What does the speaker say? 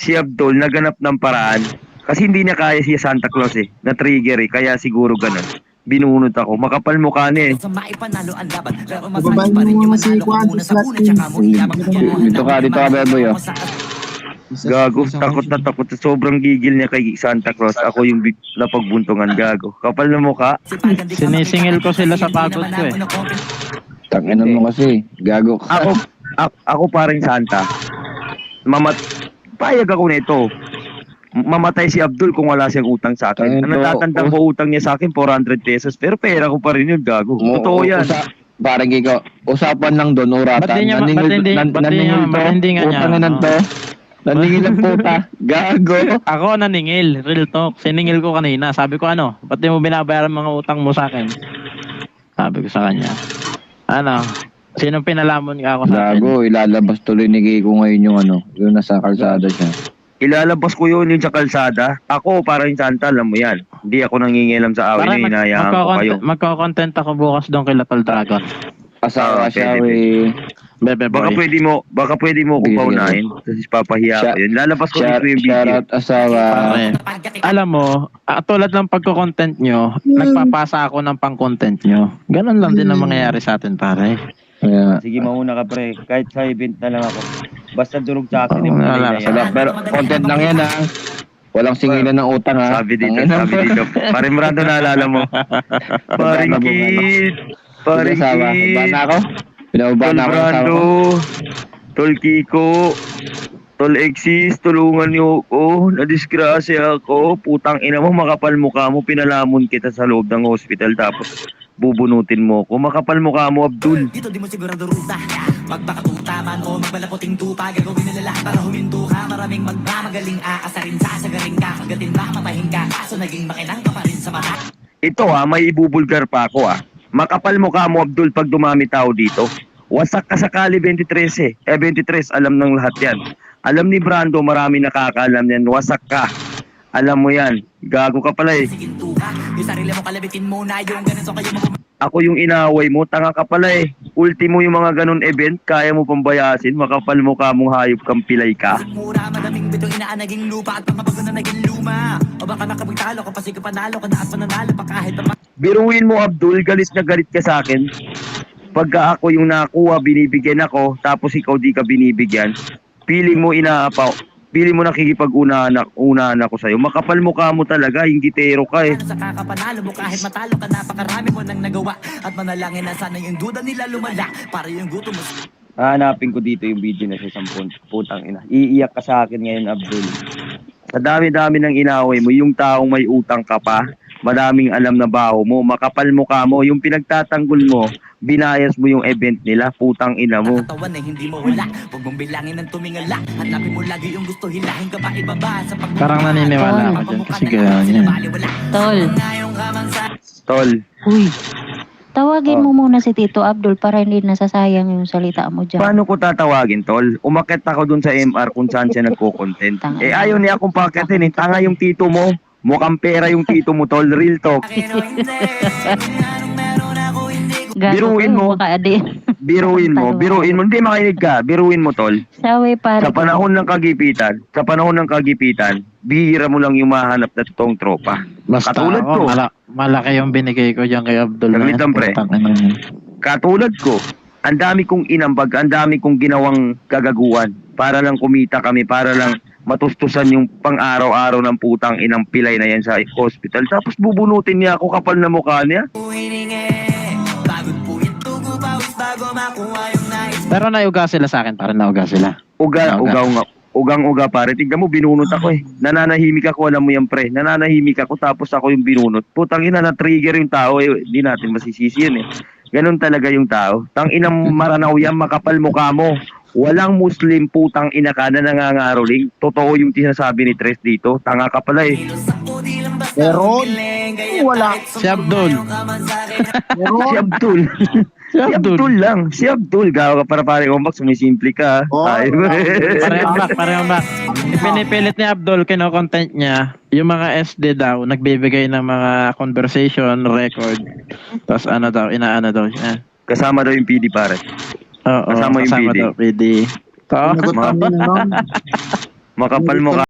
si Abdul naganap ng paraan kasi hindi niya kaya si Santa Claus eh, na-trigger eh, kaya siguro ganun. Binunot ako, makapal mukha niya eh. Bababayin mo muna si Juan sa slot team. Dito ka, Beboy, oh. Gago, takot na takot. Sobrang gigil niya kay Santa Claus. Ako yung napagbuntungan, gago. Kapal na mukha. Sinisingil ko sila sa pagod ko eh. Tanginan mo kasi, gago ka. Ako parang Santa. Payag ako nito. Mamatay si Abdul kung wala siyang utang sa akin. Ang natatandang ko utang niya sa akin, 400 pesos. Pero pera ko pa rin yun, gago. Totoo yan. Parang ikaw, usapan lang doon, uratan. Matindi nga niya. Naningil ang puta. Gago. Ako naningil, real talk. Siningil ko kanina. Sabi ko ba't di mo binabayaran mga utang mo sa akin? Sabi ko sa kanya. Sinong pinalamon ka ako sa akin? Gago, ilalabas tuloy ni Kiko ngayon yung nasa kalsada siya. Ilalabas ko yun sa kalsada. Ako, parang Santa, alam mo yan. Hindi ako nangingilam sa awin na hinayaan ko kayo. Magko-content ako bukas doon kay Latol Dragon. Asawa siya, we. Bebe boy. Baka pwede mo akong paunahin. Kasi papahiya ko yun. Lalabas ko dito yung video. Shoutout asawa. Alam mo, tulad ng pagko-content nyo, nagpapasa ako ng pang-content nyo. Ganon lang din ang mangyayari sa atin, pare. Yeah. Sige, mauna ka pre. Kahit sa event na lang ako. Basta durog sa akin. Pero content lang yan, ha. Walang singilan ng utang, ha. Sabi dito. Paring Brando, naalala mo. Paring Kid. Paring Kid. Ba na ako? Tol Brando. Tol Kiko. Tol Exis. Tulungan niyo ako. Nadisgrasya ako. Putang ina mo, makapal mukha mo. Pinalamon kita sa loob ng hospital. Tapos bubunutin mo ko. Makapal mukha mo, Abdul. Dito di mo sigurado ruta. Magpakatutaman o magpalaputing tupa. Gagawin nila lahat para huminto ka. Maraming magmamagaling aasarin sa sagaling ka. Kagatin ba matahin ka. Kaso naging makinang ka pa rin sa mata. Ito may ibubulgar pa ako Makapal mukha mo, Abdul, pag dumami tao dito. Wasak ka sa Kali 23 23, alam ng lahat yan. Alam ni Brando, marami nakakaalam yan. Wasak ka. Alam mo yan. Gago ka pala eh. Yung sarili mo kalabitin mo na yung ganito kayo mo. Ako yung inaaway mo, tanga ka pala eh. Ultimo yung mga ganun event, kaya mo pambayasin, makapal mukha mong hayop kang pilay ka. Mura, madaming bitong inaanaging lupa at pamabago na naging luma. O baka makapagtalo ka pa sige panalo ka na at pananalo pa kahit pa. Biruin mo, Abdul, galit na galit ka sa akin. Pagka ako yung nakuha, binibigyan ako, tapos ikaw di ka binibigyan, piling mo inaapaw. Pili mo nakikipag-unahan ako sa'yo. Makapal mukha mo talaga, yung gitero ka eh. Sa kakapanalo mo kahit matalo ka, napakarami mo nang nagawa. At manalangin na sana yung duda nila lumala. Para yung gutom mo. Hanapin ko dito yung video na sa 10 putang ina. Iiyak ka sa akin ngayon, Abdul. Sa dami-dami ng inaway mo, yung taong may utang ka pa, madaming alam na baho mo, makapal mukha mo, yung pinagtatanggol mo, binayas mo yung event nila, putang ina mo. Katawan na hindi mo wala. Huwag mong bilangin ng tumingala. Hanapin mo lagi yung gusto, hilahin ka pa ibaba. Sa Parang naniniwala ako dyan kasi gano'n yan. Tol. Uy. Tawagin mo muna si Tito Abdul para hindi nasasayang yung salita mo dyan. Paano ko tatawagin, Tol? Umakyat ako dun sa MR kung saan siya nagko-content. Ayaw niya akong pakitin eh. Tanga yung tito mo. Mukhang pera yung tito mo, Tol. Real talk. Biruin mo. Biruin mo. Hindi makinig ka. Biruin mo, Tol. Sawi pare. Sa panahon ng kagipitan, bihira mo lang yung mahanap na totoong tropa. Basta Katulad ako, ko. malaki yung binigay ko dyan kay Abdul. Saglit lang, pre. Katulad ko, ang dami kong inambag, ang dami kong ginawang gagaguan para lang kumita kami, para lang matustusan yung pang-araw-araw ng putang inang pilay na yan sa hospital. Tapos bubunutin niya ako, kapal na mukha niya. Pero nauga sila sa akin, parang nauga sila. Ugang-uga pare. Tignan mo, binunot ako eh. Nananahimik ako, alam mo yan pre. Nananahimik ako tapos ako yung binunot. Putang ina, na-trigger yung tao eh. Hindi natin masisisi yun eh. Ganon talaga yung tao. Tang inang maranaw yan, makapal mukha mo. Walang Muslim putang ina ka na nangangaroling. Totoo yung sinasabi ni Tres dito. Tanga ka pala eh. Meron. Wala. Si Abdul. Si Abdul. Si Abdul lang. Si Abdul. Gawa ka para pare umak. Sumisimple ka. Parehong back. Pinipilit ni Abdul, kino-content niya, yung mga SD daw, nagbibigay ng mga conversation, record. Tapos inaano daw siya. Kasama daw yung PD pare. Oo, kasama yung PD. Nagot kami naman. Makapal mo